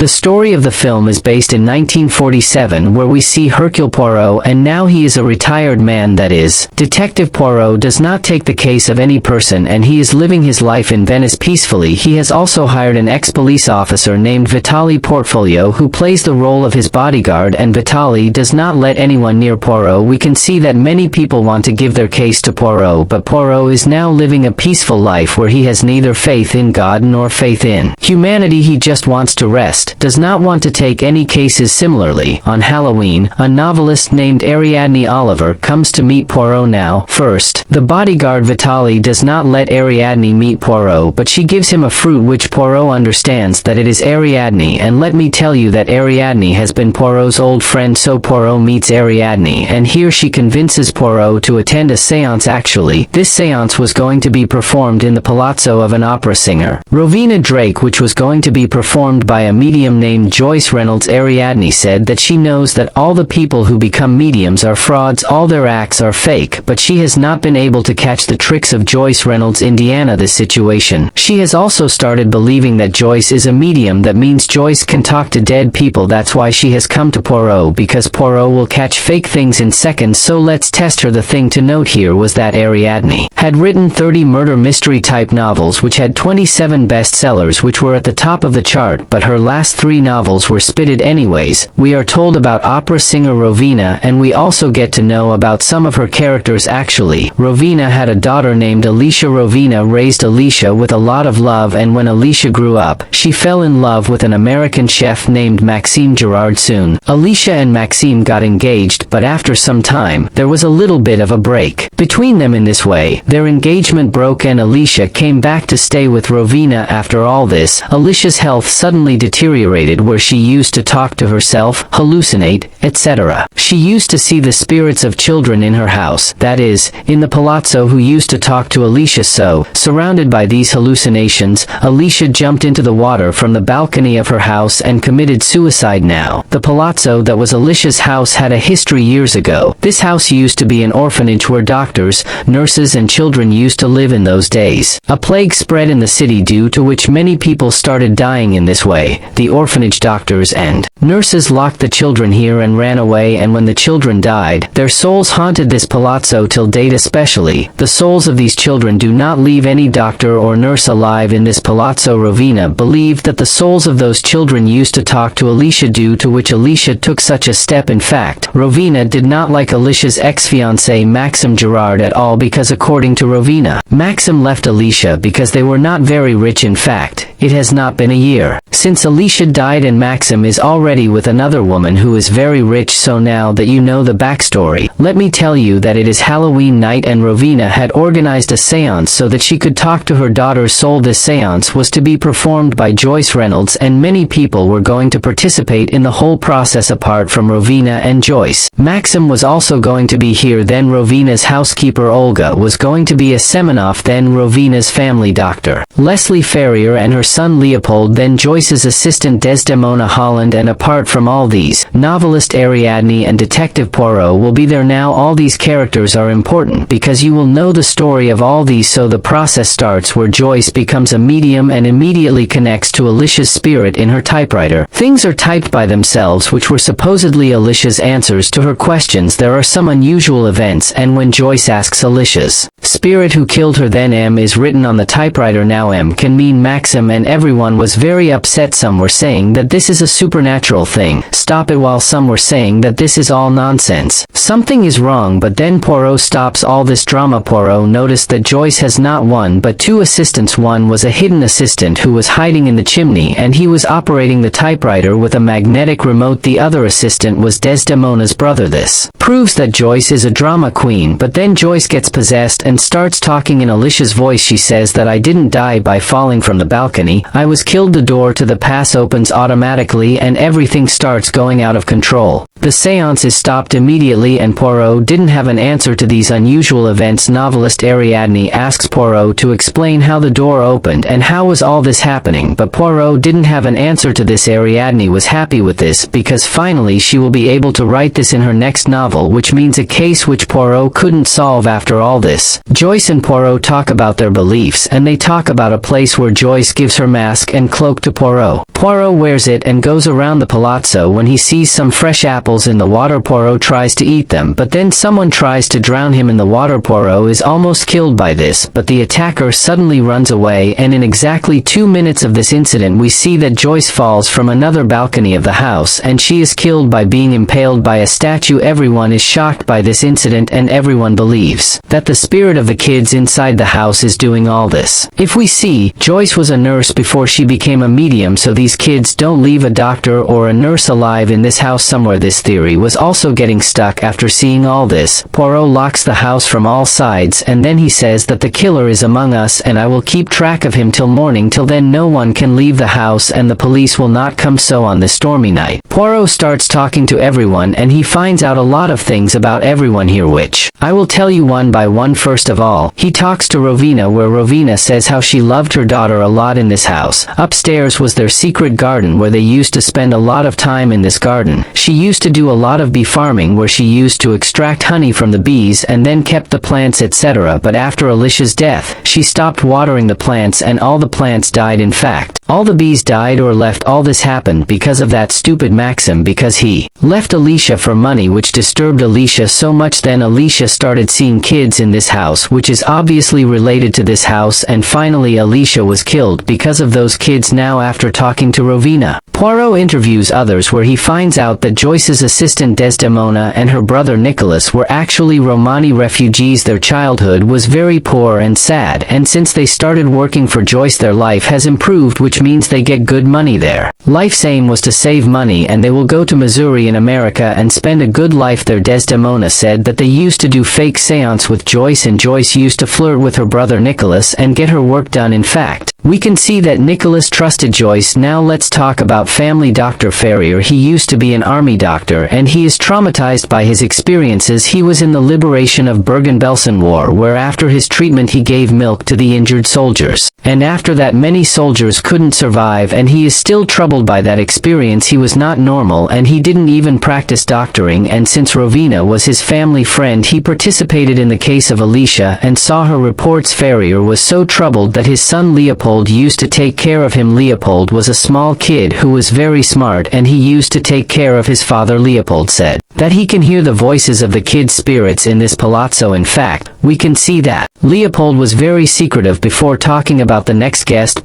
The story of the film is based in 1947, where we see Hercule Poirot, and now he is a retired man. That is, Detective Poirot does not take the case of any person, and he is living his life in Venice peacefully. He has also hired an ex-police officer named Vitali Portfolio who plays the role of his bodyguard, and Vitali does not let anyone near Poirot. We can see that many people want to give their case to Poirot, but Poirot is now living a peaceful life where he has neither faith in God nor faith in humanity. He just wants to rest, does not want to take any cases. Similarly, on Halloween, a novelist named Ariadne Oliver comes to meet Poirot. Now, first, the bodyguard Vitali does not let Ariadne meet Poirot, but she gives him a fruit which Poirot understands that it is Ariadne, and let me tell you that Ariadne has been Poirot's old friend. So Poirot meets Ariadne, and here she convinces Poirot to attend a séance. Actually, this séance was going to be performed in the palazzo of an opera singer, Rowena Drake, which was going to be performed by a medium named Joyce Reynolds. Ariadne said that she knows that all the people who become mediums are frauds, all their acts are fake, but she has not been able to catch the tricks of Joyce Reynolds. Indiana, this situation. She has also started believing that Joyce is a medium. That means Joyce can talk to dead people. That's why she has come to Poirot, because Poirot will catch fake things in seconds. So let's test her. The thing to note here was that Ariadne had written 30 murder mystery type novels which had 27 bestsellers which were at the top of the chart, but her last 3 novels were spitted anyways. We are told about opera singer Rowena, and we also get to know about some of her characters. Actually, Rowena had a daughter named Alicia. Rowena raised Alicia with a lot of love, and when Alicia grew up, she fell in love with an American chef named Maxime Gerard. Soon, Alicia and Maxime got engaged, but after some time, there was a little bit of a break between them. In this way, their engagement broke and Alicia came back to stay with Rowena. After all this, Alicia's health suddenly deteriorated, where she used to talk to herself, hallucinate, etc. She used to see the spirits of children in her house, that is, in the palazzo, who used to talk to Alicia. So, surrounded by these hallucinations, Alicia jumped into the water from the balcony of her house and committed suicide. Now, the palazzo that was Alicia's house had a history years ago. This house used to be an orphanage where doctors, nurses and children used to live. In those days, a plague spread in the city, due to which many people started dying. In this way, the orphanage doctors and nurses locked the children here and ran away, and when the children died, their souls haunted this palazzo till date. Especially, the souls of these children do not leave any doctor or nurse alive in this palazzo. Rowena believed that the souls of those children used to talk to Alicia, due to which Alicia took such a step. In fact, Rowena did not like Alicia's ex-fiancé Maxime Gerard at all, because according to Rowena, Maxime left Alicia because they were not very rich. In fact, it has not been a year since Alicia died, and Maxime is already with another woman who is very rich. So now that you know the backstory, let me tell you that it is Halloween night, and Rowena had organized a séance so that she could talk to her daughter's soul. This séance was to be performed by Joyce Reynolds, and many people were going to participate in the whole process apart from Rowena and Joyce. Maxime was also going to be here. Then Rowena's housekeeper Olga was going to be a Semenoff, then Rowena's family doctor Leslie Ferrier and her son Leopold, then Joyce's assistant Desdemona Holland, and apart from all these, novelist Ariadne and Detective Poirot will be there. Now all these characters are important because you will know the story of all these. So the process starts where Joyce becomes a medium and immediately connects to Alicia's spirit in her typewriter. Things are typed by themselves which were supposedly Alicia's answers to her questions. There are some unusual events, and when Joyce asks Alicia's spirit who killed her, then M is written on the typewriter. Now M can mean Maxim, and everyone was very upset. Some were saying that this is a supernatural thing, stop it, while some were saying that this is all nonsense, something is wrong. But then Poirot stops all this drama. Poirot noticed that Joyce has not one but 2 assistants. One was a hidden assistant who was hiding in the chimney, and he was operating the typewriter with a magnetic remote. The other assistant was Desdemona's brother. This proves that Joyce is a drama queen. But then Joyce gets possessed and starts talking in Alicia's voice. She says that I didn't die by falling from the balcony, I was killed. The door to the pass opens automatically and everything starts going out of control. The seance is stopped immediately, and Poirot didn't have an answer to these unusual events. Novelist Ariadne asks Poirot to explain how the door opened and how was all this happening, but Poirot didn't have an answer to this. Ariadne was happy with this because finally she will be able to write this in her next novel, which means a case which Poirot couldn't solve after all this. Joyce and Poirot talk about their beliefs, and they talk about a place where Joyce gives her mask and cloak to Poirot. Poirot wears it and goes around the palazzo. When he sees some fresh apples in the water, Poirot tries to eat them, but then someone tries to drown him in the water. Poirot is almost killed by this, but the attacker suddenly runs away, and in exactly 2 minutes of this incident we see that Joyce falls from another balcony of the house, and she is killed by being impaled by a statue. Everyone is shocked by this incident, and everyone believes that the spirit of the kids inside the house is doing all this. If we see, Joyce was a nurse before she became a medium, so these kids don't leave a doctor or a nurse alive in this house somewhere. This theory was also getting stuck after seeing all this. Poirot locks the house from all sides, and then he says that the killer is among us, and I will keep track of him till morning. Till then no one can leave the house and the police will not come. So on this stormy night, Poirot starts talking to everyone, and he finds out a lot of things about everyone here, which I will tell you one by one. First of all, he talks to Rowena, where Rowena says how she loved her daughter a lot in this house. Upstairs was their secret garden where they used to spend a lot of time in this garden. She used to do a lot of bee farming where she used to extract honey from the bees and then kept the plants, etc. But after Alicia's death, she stopped watering the plants and all the plants died. In fact, all the bees died or left. All this happened because of that stupid Maxim, because he left Alicia for money, which disturbed Alicia so much. Then Alicia started seeing kids in this house, which is obviously related to this house, and finally Alicia was killed because of those kids. Now after talking to Rowena, Poirot interviews others, where he finds out that Joyce's assistant Desdemona and her brother Nicholas were actually Romani refugees. Their childhood was very poor and sad, and since they started working for Joyce their life has improved, which means they get good money there. Life's aim was to save money, and they will go to Missouri in America and spend a good life there. Desdemona said that they used to do fake seance with Joyce, and Joyce used to flirt with her brother Nicholas and get her work done. In fact, we can see that Nicholas trusted Joyce. Now let's talk about family. Dr. Ferrier, he used to be an army doctor, and he is traumatized by his experiences. He was in the liberation of Bergen-Belsen War, where after his treatment he gave milk to the injured soldiers, and after that many soldiers couldn't survive, and he is still troubled by that experience. He was not normal, and he didn't even practice doctoring, and since Rowena was his family friend, he participated in the case of Alicia and saw her reports. Ferrier was so troubled that his son Leopold used to take care of him. Leopold was a small kid who was very smart, and he used to take care of his father. Leopold said that he can hear the voices of the kids' spirits in this palazzo. In fact, we can see that Leopold was very secretive before talking about the next guest.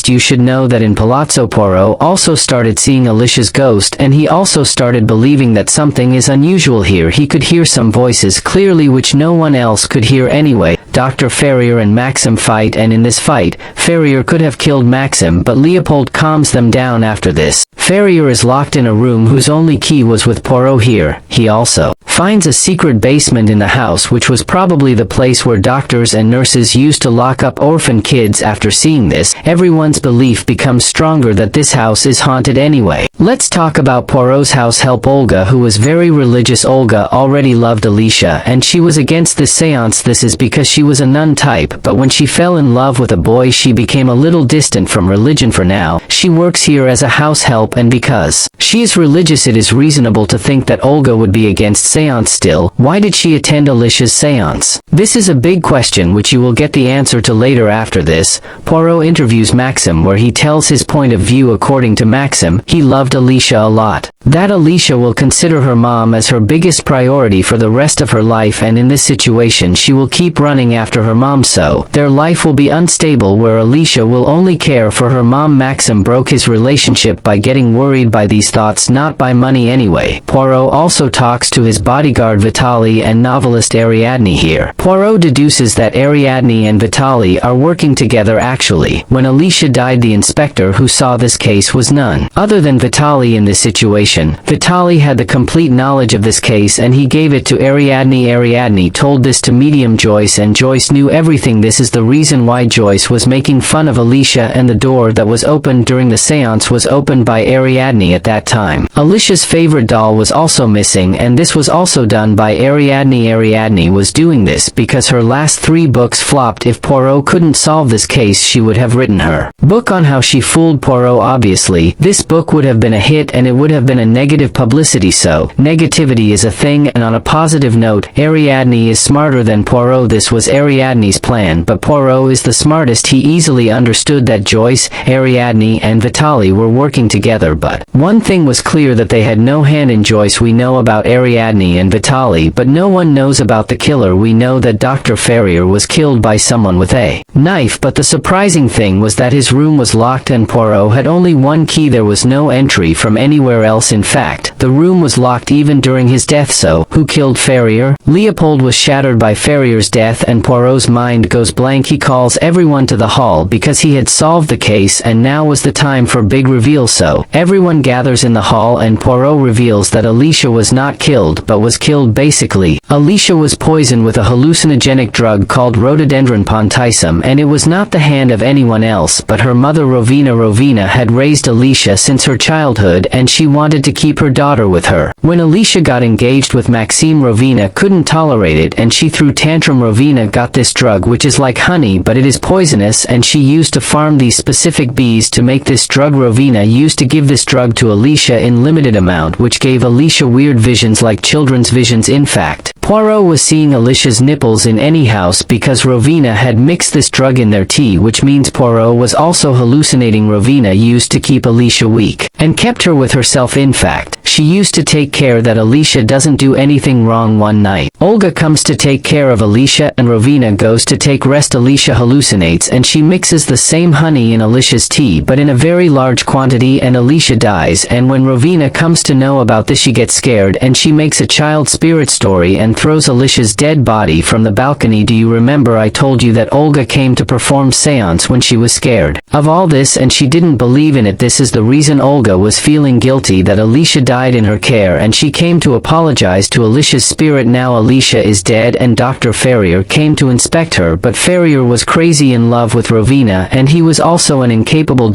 You should know that in Palazzo Poirot also started seeing Alicia's ghost, and he also started believing that something is unusual here. He could hear some voices clearly which no one else could hear anyway. Dr. Ferrier and Maxim fight, and in this fight, Ferrier could have killed Maxim, but Leopold calms them down. After this, Ferrier is locked in a room whose only key was with Poirot. Here, he also finds a secret basement in the house, which was probably the place where doctors and nurses used to lock up orphan kids. After seeing this, everyone's belief becomes stronger that this house is haunted. Anyway, let's talk about Poirot's house help, Olga, who was very religious. Olga already loved Alicia, and she was against this seance. This is because she was a nun type, but when she fell in love with a boy she became a little distant from religion. For now, she works here as a house help, and because she is religious it is reasonable to think that Olga would be against seance. Still, why did she attend Alicia's seance? This is a big question which you will get the answer to later. After this, Poirot interviews Maxim, where he tells his point of view. According to Maxim, he loved Alicia a lot, that Alicia will consider her mom as her biggest priority for the rest of her life, and in this situation she will keep running after her mom, so their life will be unstable where Alicia will only care for her mom. Maxim broke his relationship by getting worried by these thoughts, not by money anyway. Poirot also talks to his bodyguard Vitali and novelist Ariadne. Here, Poirot deduces that Ariadne and Vitali are working together. Actually, when Alicia died, the inspector who saw this case was none other than Vitali. In this situation, Vitali had the complete knowledge of this case, and he gave it to Ariadne. Ariadne told this to medium Joyce, and Joyce knew everything. This is the reason why Joyce was making fun of Alicia, and the door that was opened during the seance was opened by Ariadne at that time. Alicia's favorite doll was also missing, and this was also done by Ariadne. Ariadne was doing this because her last 3 books flopped. If Poirot couldn't solve this case, she would have written her book on how she fooled Poirot. Obviously, this book would have been a hit and it would have been a negative publicity, so negativity is a thing. And on a positive note, Ariadne is smarter than Poirot. This was Ariadne's plan, but Poirot is the smartest. He easily understood that Joyce, Ariadne, and Vitali were working together, but one thing was clear, that they had no hand in Joyce. We know about Ariadne and Vitali, but no one knows about the killer. We know that Dr. Ferrier was killed by someone with a knife, but the surprising thing was that his room was locked and Poirot had only one key. There was no entry from anywhere else. In fact, the room was locked even during his death. So, who killed Ferrier? Leopold was shattered by Ferrier's death and Poirot's mind goes blank. He calls everyone to the hall because he had solved the case and now was the time for big reveal. So, everyone gathers in the hall and Poirot reveals that Alicia was not killed but was killed. Basically, Alicia was poisoned with a hallucinogenic drug called rhododendron ponticum, and it was not the hand of anyone else but her mother Rowena. Rowena had raised Alicia since her childhood and she wanted to keep her daughter with her. When Alicia got engaged with Maxime, Rowena couldn't tolerate it and she threw tantrum. Rowena got this drug which is like honey but it is poisonous, and she used to farm these specific bees to make this drug. Rowena used to give this drug to Alicia in limited amount, which gave Alicia weird visions like children's visions. In fact, Poirot was seeing Alicia's nipples in any house because Rowena had mixed this drug in their tea, which means Poirot was also hallucinating. Rowena used to keep Alicia weak and kept her with herself. In fact, she used to take care that Alicia doesn't do anything wrong. One night, Olga comes to take care of Alicia and Rowena goes to take rest. Alicia hallucinates and she mixes the same honey in Alicia's tea but in a very large quantity, and Alicia dies. And when Rowena comes to know about this, she gets scared and she makes a child spirit story and throws Alicia's dead body from the balcony. Do you remember I told you that Olga came to perform seance when she was scared of all this and she didn't believe in it? This is the reason Olga was feeling guilty that Alicia died in her care and she came to apologize to Alicia's spirit. Now Alicia is dead and Dr. Ferrier came to inspect her, but Ferrier was crazy in love with Rowena and he was also an incapable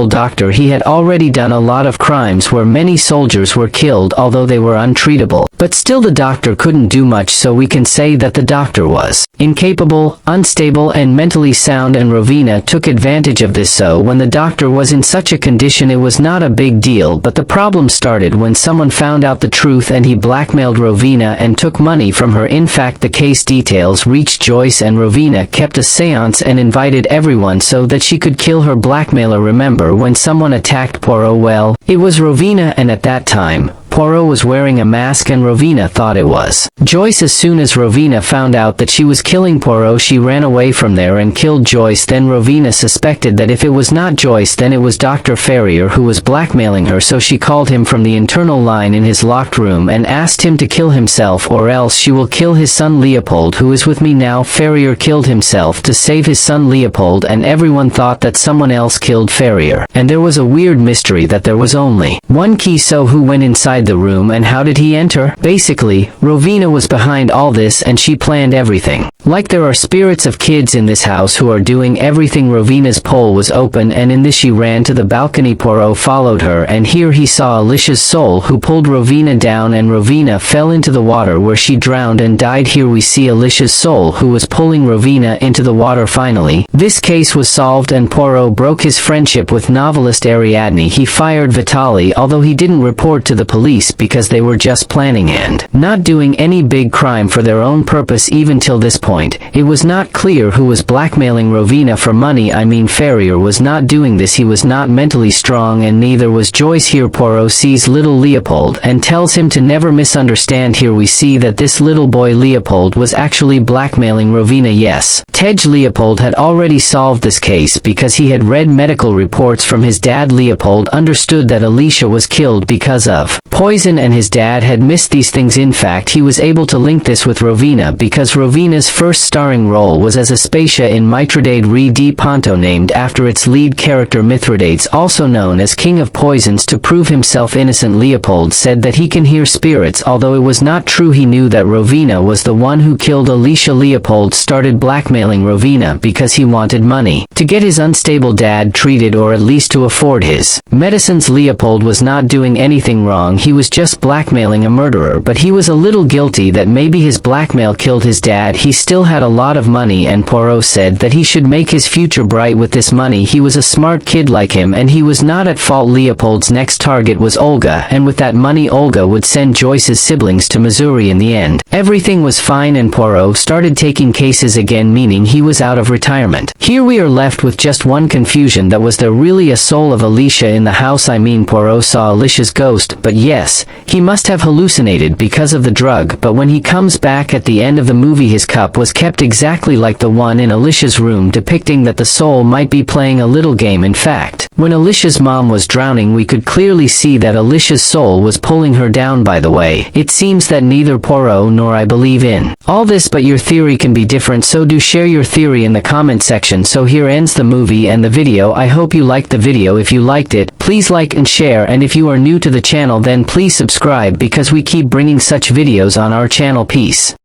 doctor. He had already done a lot of crimes where many soldiers were killed although they were untreatable. But still the doctor couldn't do much, so we can say that the doctor was incapable, unstable and mentally sound, and Rowena took advantage of this. So when the doctor was in such a condition it was not a big deal, but the problem started when someone found out the truth and he blackmailed Rowena and took money from her. In fact, the case details reached Joyce and Rowena kept a seance and invited everyone so that she could kill her blackmailer. Remember when someone attacked Poirot? Well, it was Rowena, and at that time, Poirot was wearing a mask and Rowena thought it was Joyce. As soon as Rowena found out that she was killing Poirot, she ran away from there and killed Joyce. Then Rowena suspected that if it was not Joyce then it was Dr. Ferrier who was blackmailing her, so she called him from the internal line in his locked room and asked him to kill himself or else she will kill his son Leopold, who is with me now. Ferrier killed himself to save his son Leopold and everyone thought that someone else killed Ferrier. And there was a weird mystery that there was only one key. So who went inside the room and how did he enter? Basically, Rowena was behind all this and she planned everything. Like there are spirits of kids in this house who are doing everything. Rowena's pole was open and in this she ran to the balcony. Poirot followed her and here he saw Alicia's soul who pulled Rowena down and Rowena fell into the water where she drowned and died. Here we see Alicia's soul who was pulling Rowena into the water. Finally, this case was solved and Poirot broke his friendship with novelist Ariadne. He fired Vitali although he didn't report to the police because they were just planning and not doing any big crime for their own purpose. Even till this point, it was not clear who was blackmailing Rowena for money. I mean, Ferrier was not doing this. He was not mentally strong and neither was Joyce. Here Poirot sees little Leopold and tells him to never misunderstand. Here we see that this little boy Leopold was actually blackmailing Rowena. Yes, Tej Leopold had already solved this case because he had read medical reports from his dad. Leopold understood that Alicia was killed because of poison and his dad had missed these things. In fact, he was able to link this with Rowena because Rowena's first starring role was as Aspasia in Mithridate Re di Ponto, named after its lead character Mithridates, also known as King of Poisons. To prove himself innocent, Leopold said that he can hear spirits, although it was not true. He knew that Rowena was the one who killed Alicia. Leopold started blackmailing Rowena because he wanted money to get his unstable dad treated, or at least to afford his medicines. Leopold was not doing anything wrong, he was just blackmailing a murderer, but he was a little guilty that maybe his blackmail killed his dad. He still had a lot of money, and Poirot said that he should make his future bright with this money. He was a smart kid like him, and he was not at fault. Leopold's next target was Olga, and with that money Olga would send Joyce's siblings to Missouri. In the end, everything was fine and Poirot started taking cases again, meaning he was out of retirement. Here we are left with just one confusion: that was there really a soul of Alicia in the house? I mean, Poirot saw Alicia's ghost, but yes, he must have hallucinated because of the drug, but when he comes back at the end of the movie, his cup was kept exactly like the one in Alicia's room, depicting that the soul might be playing a little game. In fact, when Alicia's mom was drowning, we could clearly see that Alicia's soul was pulling her down. By the way, it seems that neither Poirot nor I believe in all this, but your theory can be different, so do share your theory in the comment section. So here ends the movie and the video. I hope you liked the video. If you liked it, please like and share, and if you are new to the channel, then please subscribe because we keep bringing such videos on our channel. Peace.